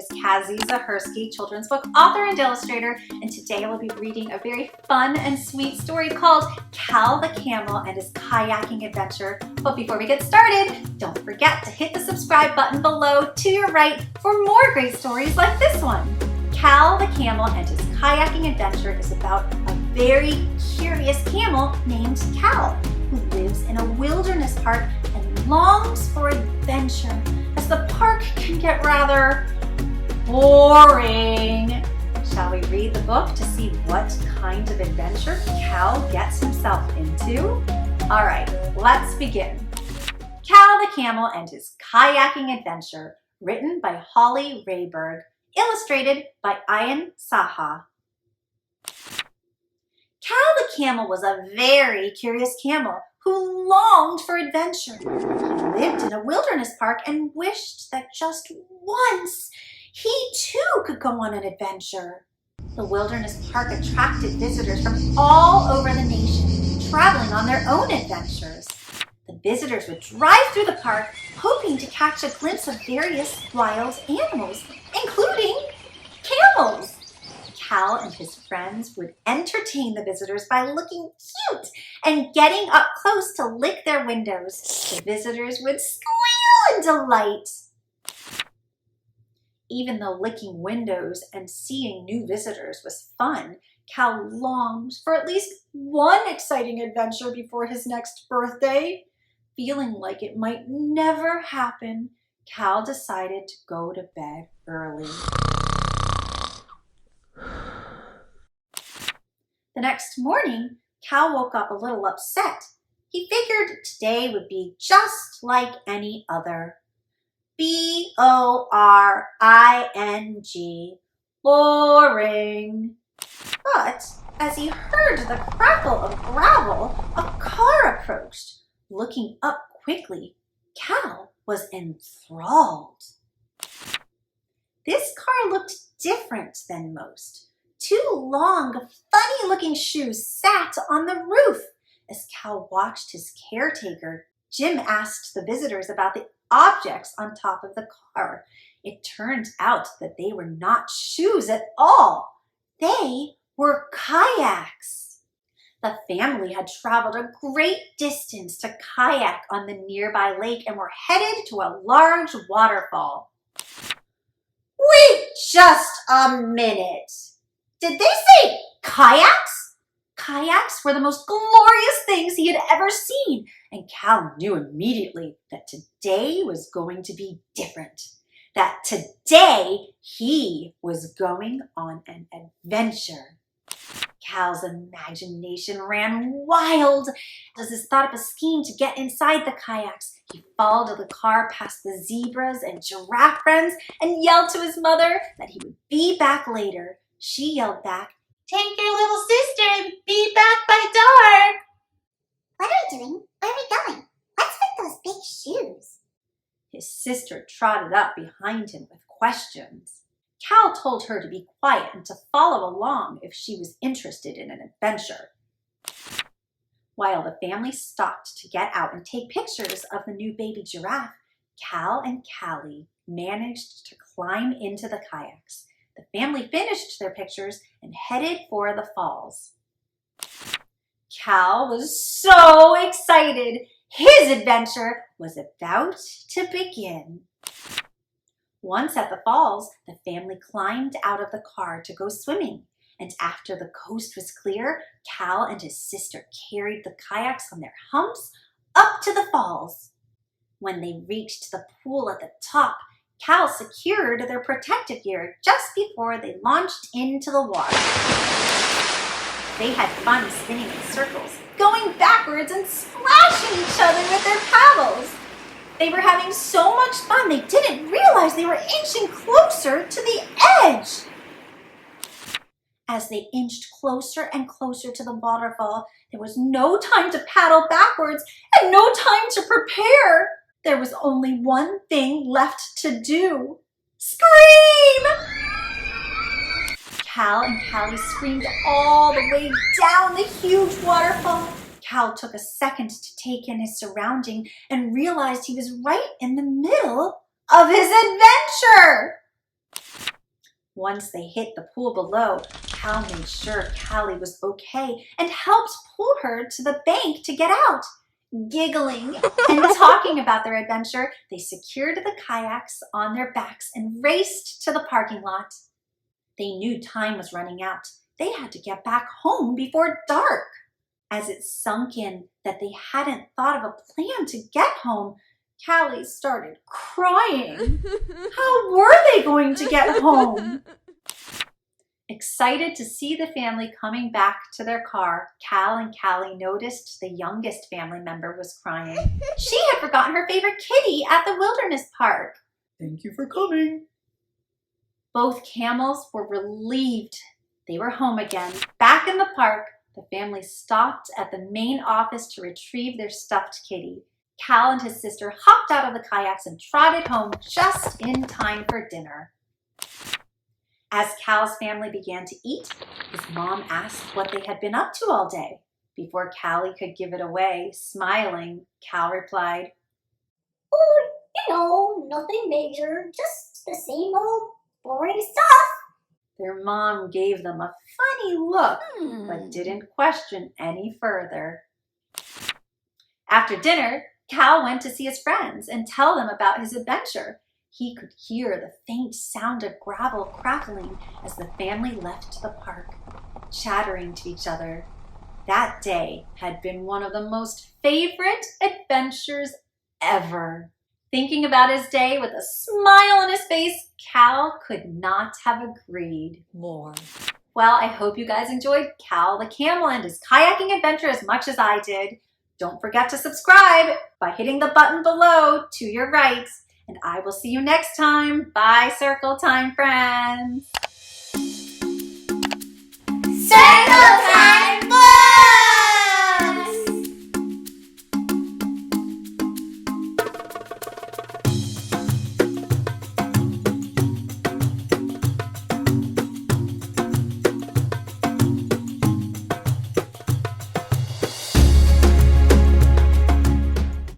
is Cassie Zahersky, children's book author and illustrator, and today I will be reading a very fun and sweet story called Cal the Camel and His Kayaking Adventure. But before we get started, don't forget to hit the subscribe button below to your right for more great stories like this one. Cal the Camel and His Kayaking Adventure is about a very curious camel named Cal, who lives in a wilderness park and longs for adventure, as the park can get rather boring. Shall we read the book to see what kind of adventure Cal gets himself into? All right, let's begin. Cal the Camel and His Kayaking Adventure, written by Holly Rayberg, illustrated by Ayan Saha. Cal the Camel was a very curious camel who longed for adventure. He lived in a wilderness park and wished that just once he too could go on an adventure. The wilderness park attracted visitors from all over the nation, traveling on their own adventures. The visitors would drive through the park, hoping to catch a glimpse of various wild animals, including camels. Cal and his friends would entertain the visitors by looking cute and getting up close to lick their windows. The visitors would squeal in delight. Even though licking windows and seeing new visitors was fun, Cal longed for at least one exciting adventure before his next birthday. Feeling like it might never happen, Cal decided to go to bed early. The next morning, Cal woke up a little upset. He figured today would be just like any other. B-O-R-I-N-G, boring. But as he heard the crackle of gravel, a car approached. Looking up quickly, Cal was enthralled. This car looked different than most. Two long, funny-looking shoes sat on the roof. As Cal watched his caretaker, Jim asked the visitors about the objects on top of the car. It turned out that they were not shoes at all. They were kayaks. The family had traveled a great distance to kayak on the nearby lake and were headed to a large waterfall. Wait just a minute. Did they say kayaks? Kayaks were the most glorious things he had ever seen, and Cal knew immediately that today was going to be different. That today he was going on an adventure. Cal's imagination ran wild as he thought up a scheme to get inside the kayaks. He followed the car past the zebras and giraffe friends and yelled to his mother that he would be back later. She yelled back, "Take your little sister and be back by dark." "What are we doing? Where are we going? What's with those big shoes?" His sister trotted up behind him with questions. Cal told her to be quiet and to follow along if she was interested in an adventure. While the family stopped to get out and take pictures of the new baby giraffe, Cal and Callie managed to climb into the kayaks. The family finished their pictures and headed for the falls. Cal was so excited. His adventure was about to begin. Once at the falls, the family climbed out of the car to go swimming. And after the coast was clear, Cal and his sister carried the kayaks on their humps up to the falls. When they reached the pool at the top, Cal secured their protective gear just before they launched into the water. They had fun spinning in circles, going backwards and splashing each other with their paddles. They were having so much fun they didn't realize they were inching closer to the edge. As they inched closer and closer to the waterfall, there was no time to paddle backwards and no time to prepare. There was only one thing left to do. Scream! Cal and Callie screamed all the way down the huge waterfall. Cal took a second to take in his surrounding and realized he was right in the middle of his adventure. Once they hit the pool below, Cal made sure Callie was okay and helped pull her to the bank to get out. Giggling and talking about their adventure, they secured the kayaks on their backs and raced to the parking lot. They knew time was running out. They had to get back home before dark. As it sunk in that they hadn't thought of a plan to get home, Callie started crying. How were they going to get home? Excited to see the family coming back to their car, Cal and Callie noticed the youngest family member was crying. She had forgotten her favorite kitty at the wilderness park. Thank you for coming. Both camels were relieved. They were home again. Back in the park, the family stopped at the main office to retrieve their stuffed kitty. Cal and his sister hopped out of the kayaks and trotted home just in time for dinner. As Cal's family began to eat, his mom asked what they had been up to all day. Before Callie could give it away, smiling, Cal replied, Oh, nothing major, just the same old boring stuff. Their mom gave them a funny look, but didn't question any further. After dinner, Cal went to see his friends and tell them about his adventure. He could hear the faint sound of gravel crackling as the family left the park, chattering to each other. That day had been one of the most favorite adventures ever. Thinking about his day with a smile on his face, Cal could not have agreed more. Well, I hope you guys enjoyed Cal the Camel and his kayaking adventure as much as I did. Don't forget to subscribe by hitting the button below to your right. And I will see you next time. Bye, Circle Time friends.